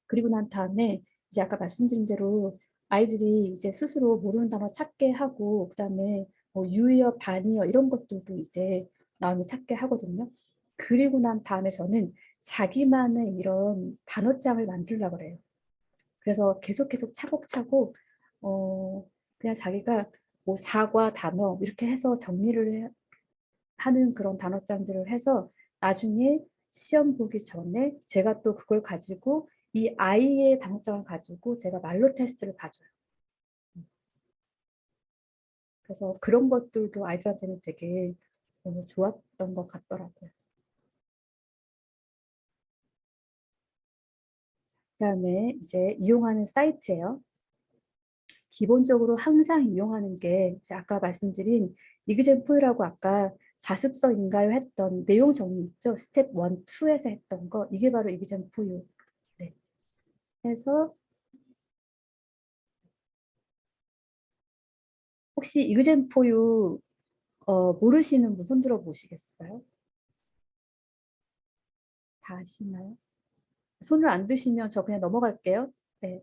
그리고 난 다음에 이제 아까 말씀드린 대로 아이들이 이제 스스로 모르는 단어 찾게 하고 그다음에 뭐 유의어, 반의어 이런 것들도 이제 나오면 찾게 하거든요. 그리고 난 다음에 저는 자기만의 이런 단어장을 만들려고 그래요. 그래서 계속 차곡차곡 그냥 자기가 뭐 사과 단어 이렇게 해서 정리를 하는 그런 단어장들을 해서 나중에 시험 보기 전에 제가 또 그걸 가지고 이 아이의 단어장을 가지고 제가 말로 테스트를 봐줘요. 그래서 그런 것들도 아이들한테는 되게 너무 좋았던 것 같더라고요. 그다음에 이제 이용하는 사이트예요. 기본적으로 항상 이용하는 게 아까 말씀드린 이그젠포유라고 아까 자습서인가요 했던 내용 정리 있죠? 스텝 1, 2에서 했던 거 이게 바로 이그젠포유. 네. 해서 혹시 이그젠포유 모르시는 분 손들어 보시겠어요? 다 아시나요? 손을 안 드시면 저 그냥 넘어갈게요. 네.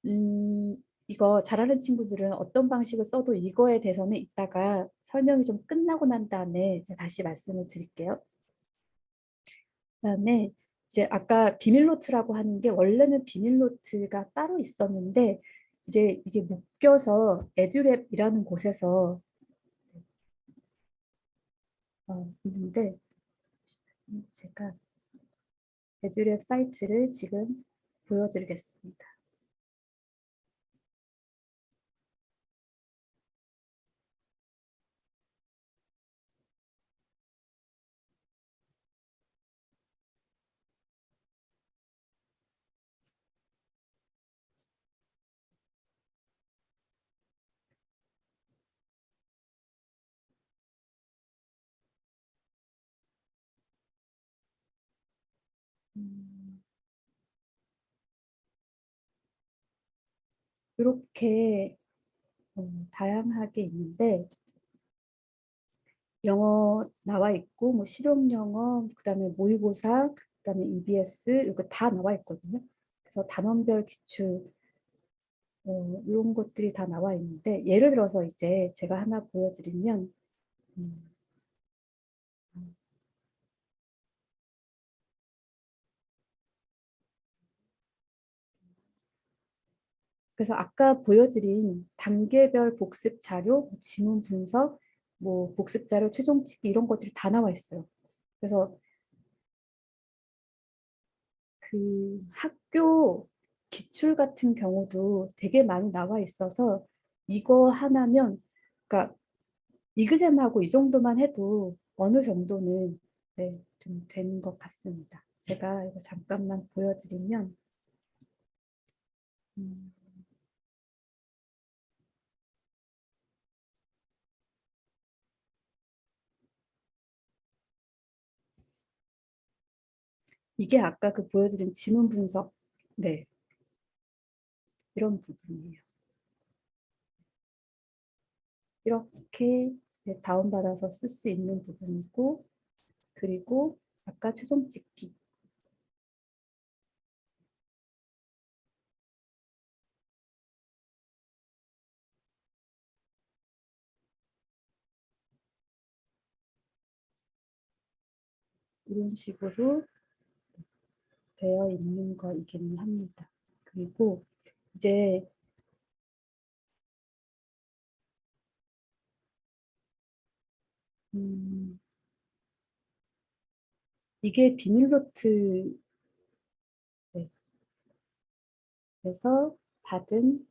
음, 이거 잘하는 친구들은 어떤 방식을 써도 이거에 대해서는 이따가 설명이 좀 끝나고 난 다음에 제가 다시 말씀을 드릴게요. 그다음에 이제 아까 비밀 노트라고 하는 게 원래는 비밀 노트가 따로 있었는데 이제 이게 묶여서 에듀랩이라는 곳에서 있는데 제가 에듀랩 사이트를 지금 보여드리겠습니다. 이렇게 다양하게 있는데 영어 나와 있고 뭐 실용 영어 그다음에 모의고사 그다음에 EBS 이거 다 나와 있거든요. 그래서 단원별 기출 이런 것들이 다 나와 있는데 예를 들어서 이제 제가 하나 보여드리면 음, 그래서 아까 보여드린 단계별 복습 자료, 지문 분석, 뭐 복습 자료 최종 치기 이런 것들이 다 나와 있어요. 그래서 그 학교 기출 같은 경우도 되게 많이 나와 있어서 이거 하나면 그러니까 이그잼하고 이 정도만 해도 어느 정도는 네, 좀 되는 것 같습니다. 제가 이거 잠깐만 보여드리면 음, 이게 아까 그 보여드린 지문 분석 네, 이런 부분이에요. 이렇게 이제 다운받아서 쓸 수 있는 부분이고, 그리고 아까 최종 찍기. 이런 식으로 되어 있는 거이기는 합니다. 그리고 이제 이게 비밀노트에서 받은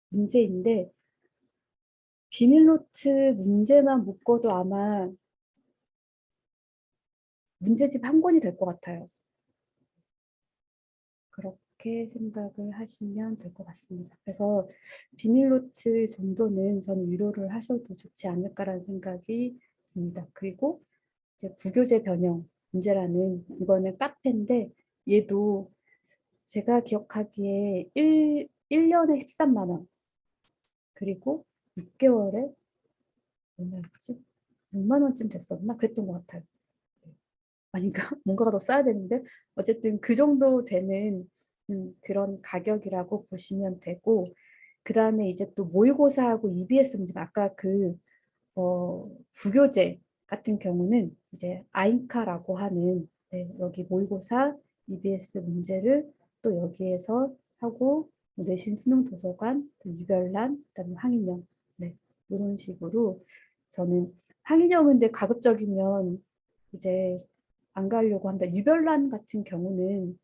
문제인데 비밀노트 문제만 묶어도 아마 문제집 한 권이 될 것 같아요. 그렇게 생각을 하시면 될 것 같습니다. 그래서 비밀노트 정도는 저는 유료를 하셔도 좋지 않을까라는 생각이 듭니다. 그리고 이제 부교재 변형 문제라는 이거는 카페인데 얘도 제가 기억하기에 1년에 13만 원 그리고 6개월에 얼마였지? 6만 원쯤 됐었나? 그랬던 것 같아요. 아닌가? 뭔가가 더 써야 되는데 어쨌든 그 정도 되는 그런 가격이라고 보시면 되고 그 다음에 이제 또 모의고사하고 EBS 문제 아까 그 부교재 같은 경우는 이제 아인카라고 하는 여기 모의고사 EBS 문제를 또 여기에서 하고 내신 수능 도서관, 유별난, 그다음에 항인형 이런 식으로 저는 항인형 근데 가급적이면 이제 안 가려고 한다. 유별난 같은 경우는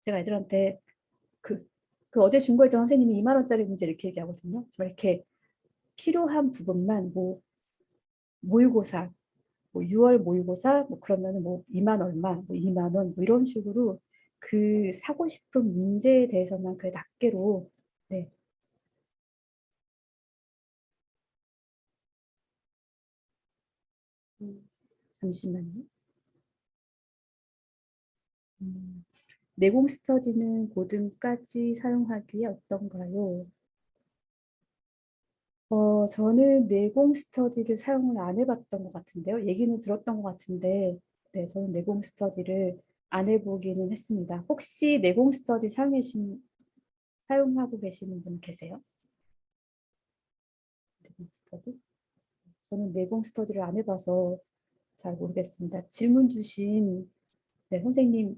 제가 애들한테 그 어제 중고했던 선생님이 2만 원짜리 문제 이렇게 얘기하거든요. 정말 이렇게 필요한 부분만 뭐 모의고사, 뭐 6월 모의고사 뭐 그러면은 뭐 2만 얼마, 뭐 2만 원 뭐 이런 식으로 그 사고 싶은 문제에 대해서만 그 낱개로 잠시만요. 내공 스터디는 고등까지 사용하기에 어떤가요? 저는 내공 스터디를 사용을 안 해봤던 것 같은데요. 얘기는 들었던 것 같은데, 네, 저는 내공 스터디를 안 해보기는 했습니다. 혹시 내공 스터디 사용하고 계시는 분 계세요? 내공 스터디? 저는 내공 스터디를 안 해봐서 잘 모르겠습니다. 질문 주신 선생님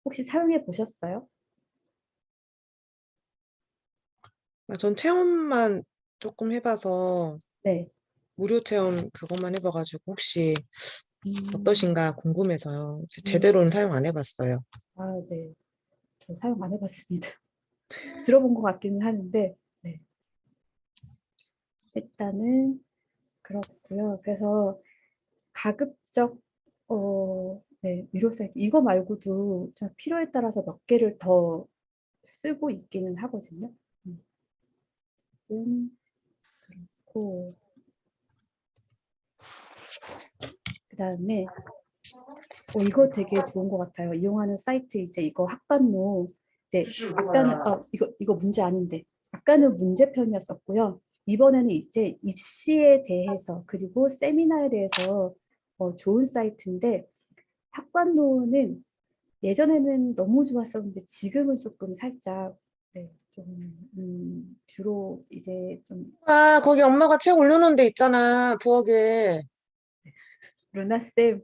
혹시 사용해 보셨어요? 전 체험만 조금 해봐서 네. 무료 체험 그것만 해봐가지고 혹시 음, 어떠신가 궁금해서요. 제대로는 사용 안 해봤어요. 아, 네. 저 사용 안 해봤습니다. 들어본 것 같기는 하는데, 네. 일단은 그렇고요. 그래서 가급적 유료 사이트 이거 말고도 저 필요에 따라서 몇 개를 더 쓰고 있기는 하거든요. 그렇고 그다음에 이거 되게 좋은 것 같아요. 이용하는 사이트 이제 이거 학관노 이제 아까는 이거 문제 아닌데 아까는 문제편이었었고요. 이번에는 이제 입시에 대해서 그리고 세미나에 대해서 좋은 사이트인데 학관노는 예전에는 너무 좋았었는데 지금은 조금 살짝 좀 주로 이제 좀 아, 거기 엄마가 책 올려놓은 데 있잖아, 부엌에. 루나 쌤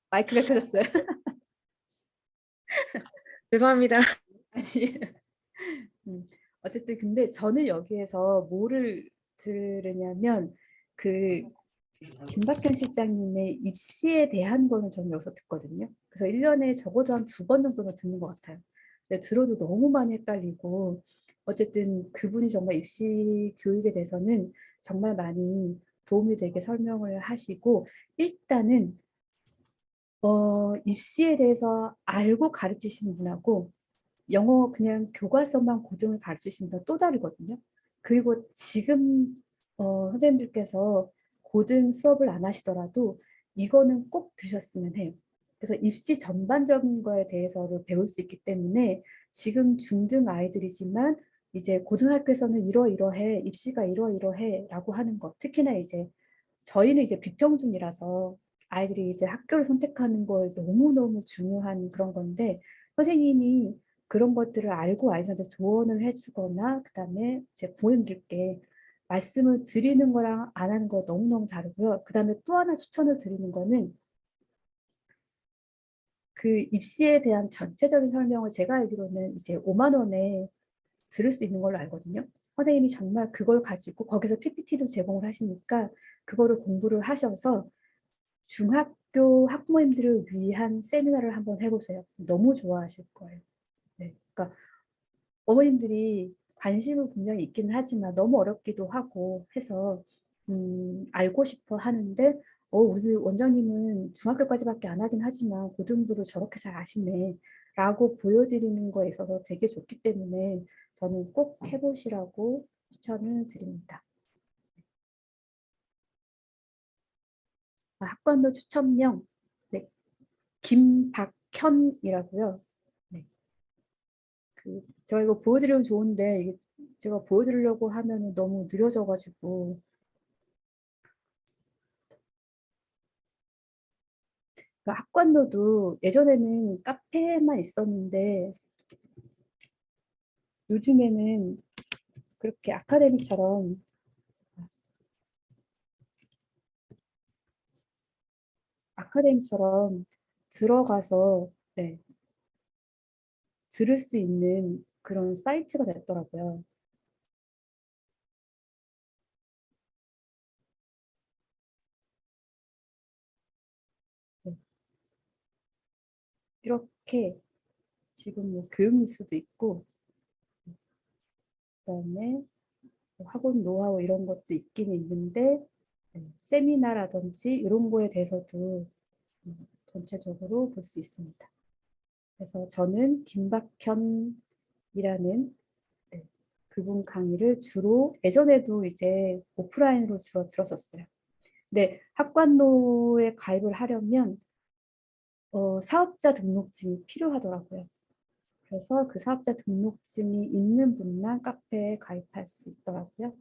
마이크가 켜졌어요. 죄송합니다. 아니 어쨌든 근데 저는 여기에서 뭐를 들으냐면 그 김박현 실장님의 입시에 대한 거는 저는 여기서 듣거든요. 그래서 1년에 적어도 한 2번 정도는 듣는 것 같아요. 근데 들어도 너무 많이 헷갈리고 어쨌든 그분이 정말 입시 교육에 대해서는 정말 많이 도움이 되게 설명을 하시고 일단은 입시에 대해서 알고 가르치시는 분하고 영어 그냥 교과서만 고등을 가르치시는 분 또 다르거든요. 그리고 지금 선생님들께서 고등 수업을 안 하시더라도 이거는 꼭 드셨으면 해요. 그래서 입시 전반적인 거에 대해서를 배울 수 있기 때문에 지금 중등 아이들이지만 이제 고등학교에서는 이러이러해, 입시가 이러이러해라고 하는 것. 특히나 이제 저희는 이제 비평준이라서 아이들이 이제 학교를 선택하는 거에 너무너무 중요한 그런 건데 선생님이 그런 것들을 알고 아이들한테 조언을 해주거나 그다음에 제 부모님들께 말씀을 드리는 거랑 안 하는 거 너무너무 다르고요. 그다음에 또 하나 추천을 드리는 거는 그 입시에 대한 전체적인 설명을 제가 알기로는 이제 5만 원에 들을 수 있는 걸로 알거든요. 선생님이 정말 그걸 가지고 거기서 PPT도 제공을 하시니까 그거를 공부를 하셔서 중학교 학부모님들을 위한 세미나를 한번 해보세요. 너무 좋아하실 거예요. 네, 그러니까 어머님들이 관심은 분명히 있기는 하지만 너무 어렵기도 하고 해서 알고 싶어 하는데 우리 원장님은 중학교까지밖에 안 하긴 하지만 고등부를 저렇게 잘 아시네 라고 보여드리는 거에 있어서 되게 좋기 때문에 저는 꼭 해보시라고 추천을 드립니다. 학과도 추천명 네, 김박현이라고요. 네. 제가 이거 보여드리면 좋은데 이게 제가 보여드리려고 하면 너무 느려져가지고 학관도도 예전에는 카페만 있었는데 요즘에는 그렇게 아카데미처럼 들어가서 네, 들을 수 있는 그런 사이트가 됐더라고요. 네. 이렇게 지금 뭐 교육 뉴스도 있고 그다음에 학원 노하우 이런 것도 있긴 있는데 네, 세미나라든지 이런 거에 대해서도 전체적으로 볼 수 있습니다. 그래서 저는 김박현이라는 네, 그분 강의를 주로 예전에도 이제 오프라인으로 주로 들었었어요. 근데 학관노에 가입을 하려면 사업자 등록증이 필요하더라고요. 그래서 그 사업자 등록증이 있는 분만 카페에 가입할 수 있더라고요.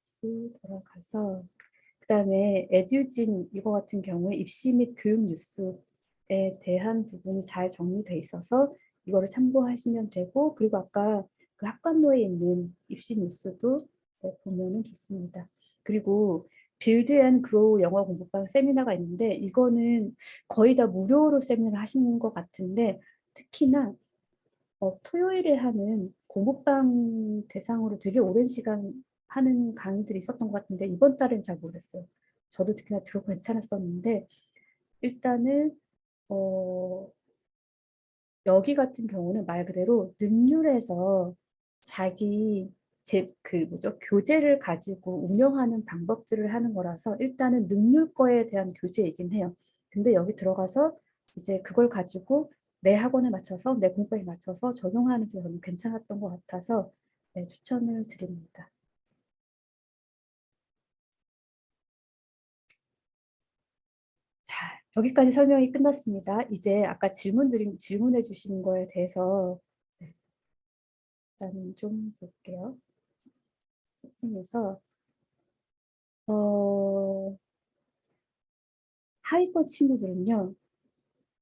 다시 돌아가서 그다음에 에듀진 이거 같은 경우에 입시 및 교육 뉴스에 대한 부분이 잘 정리돼 있어서 이거를 참고하시면 되고 그리고 아까 그 학관노에 있는 입시 뉴스도 보면은 좋습니다. 그리고 빌드 앤 그로우 영어 공부방 세미나가 있는데 이거는 거의 다 무료로 세미나를 하시는 것 같은데 특히나 토요일에 하는 공부방 대상으로 되게 오랜 시간 하는 강의들이 있었던 것 같은데 이번 달은 잘 모르겠어요. 저도 특히나 들어 괜찮았었는데 일단은 여기 같은 경우는 말 그대로 능률에서 자기 교재를 가지고 운영하는 방법들을 하는 거라서 일단은 능률 거에 대한 교재이긴 해요. 근데 여기 들어가서 이제 그걸 가지고 내 학원에 맞춰서 내 공부에 맞춰서 적용하는 게 저는 괜찮았던 것 같아서 네, 추천을 드립니다. 자, 여기까지 설명이 끝났습니다. 이제 아까 질문해 주신 거에 대해서 네, 일단 좀 볼게요. 채팅에서 하위권 친구들은요,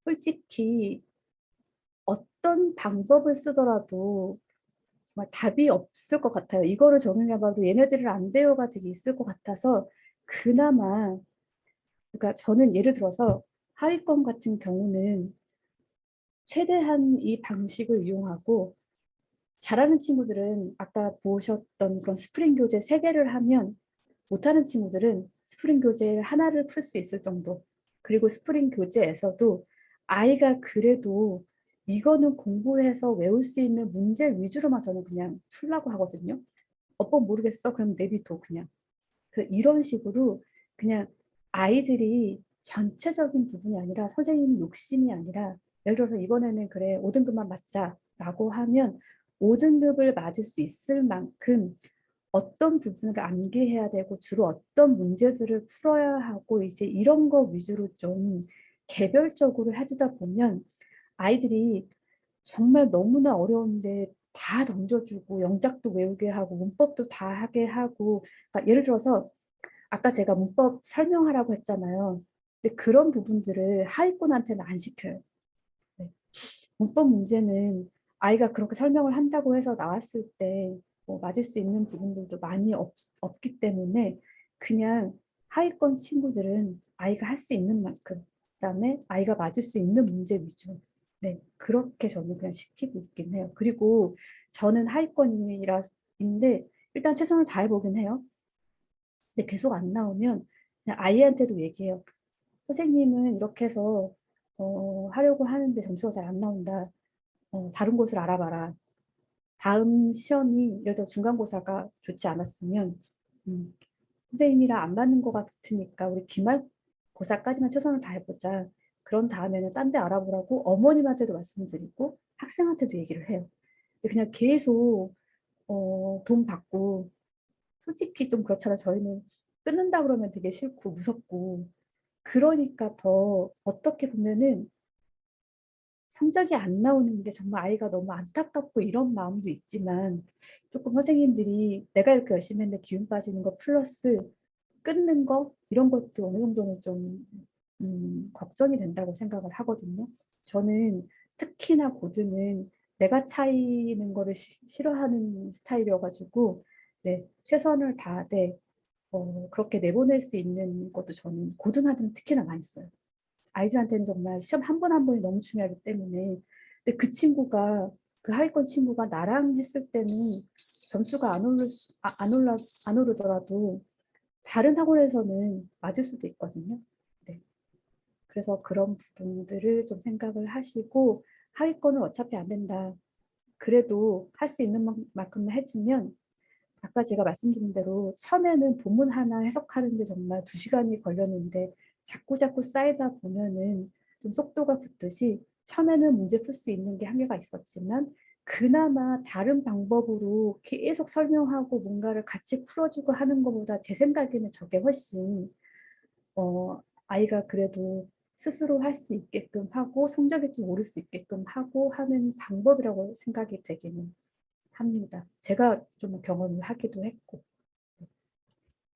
솔직히 어떤 방법을 쓰더라도 정말 답이 없을 것 같아요. 이거를 적용해봐도 얘네들은 안 돼요가 되게 있을 것 같아서 그나마 그러니까 저는 예를 들어서 하위권 같은 경우는 최대한 이 방식을 이용하고 잘하는 친구들은 아까 보셨던 그런 스프링 교재 3개를 하면 못하는 친구들은 스프링 교재 하나를 풀 수 있을 정도. 그리고 스프링 교재에서도 아이가 그래도 이거는 공부해서 외울 수 있는 문제 위주로만 저는 그냥 풀라고 하거든요. 모르겠어? 그럼 내비둬 그냥. 이런 식으로 그냥 아이들이 전체적인 부분이 아니라 선생님 욕심이 아니라 예를 들어서 이번에는 그래 5등급만 맞자라고 하면 5등급을 맞을 수 있을 만큼 어떤 부분을 암기해야 되고 주로 어떤 문제들을 풀어야 하고 이제 이런 거 위주로 좀 개별적으로 해주다 보면 아이들이 정말 너무나 어려운데 다 던져주고 영작도 외우게 하고 문법도 다 하게 하고 그러니까 예를 들어서 아까 제가 문법 설명하라고 했잖아요. 근데 그런 부분들을 하위권한테는 안 시켜요. 네. 문법 문제는 아이가 그렇게 설명을 한다고 해서 나왔을 때뭐 맞을 수 있는 부분들도 많이 없기 때문에 그냥 하위권 친구들은 아이가 할 수 있는 만큼 그다음에 아이가 맞을 수 있는 문제 위주 네 그렇게 저는 그냥 시키고 있긴 해요. 그리고 저는 하위권이라인데 일단 최선을 다해보긴 해요. 근데 계속 안 나오면 그냥 아이한테도 얘기해요. 선생님은 이렇게 해서 하려고 하는데 점수가 잘 안 나온다. 다른 곳을 알아봐라. 다음 시험이 예를 들어 중간고사가 좋지 않았으면 선생님이랑 안 맞는 것 같으니까 우리 기말고사까지만 최선을 다해보자. 그런 다음에는 딴 데 알아보라고 어머님한테도 말씀드리고 학생한테도 얘기를 해요. 근데 그냥 계속 돈 받고 솔직히 좀 그렇잖아요. 저희는 끊는다 그러면 되게 싫고 무섭고 그러니까 더 어떻게 보면은 성적이 안 나오는 게 정말 아이가 너무 안타깝고 이런 마음도 있지만 조금 선생님들이 내가 이렇게 열심히 했는데 기운 빠지는 거 플러스 끊는 거 이런 것도 어느 정도는 좀 걱정이 된다고 생각을 하거든요. 저는 특히나 고드는 내가 차이는 거를 싫어하는 스타일이어가지고 네, 최선을 다하되 그렇게 내보낼 수 있는 것도 저는 고등학교는 특히나 많이 써요. 아이들한테는 정말 시험 한 번 한 번이 너무 중요하기 때문에. 근데 그 친구가 그 하위권 친구가 나랑 했을 때는 점수가 안 오르더라도 다른 학원에서는 맞을 수도 있거든요. 네. 그래서 그런 부분들을 좀 생각을 하시고 하위권은 어차피 안 된다. 그래도 할 수 있는 만큼만 해주면 아까 제가 말씀드린 대로 처음에는 본문 하나 해석하는데 정말 2시간이 걸렸는데 자꾸 쌓이다 보면은 좀 속도가 붙듯이 처음에는 문제 풀 수 있는 게 한계가 있었지만 그나마 다른 방법으로 계속 설명하고 뭔가를 같이 풀어주고 하는 것보다 제 생각에는 저게 훨씬 아이가 그래도 스스로 할 수 있게끔 하고 성적이 좀 오를 수 있게끔 하고 하는 방법이라고 생각이 되기는 합니다. 제가 좀 경험을 하기도 했고.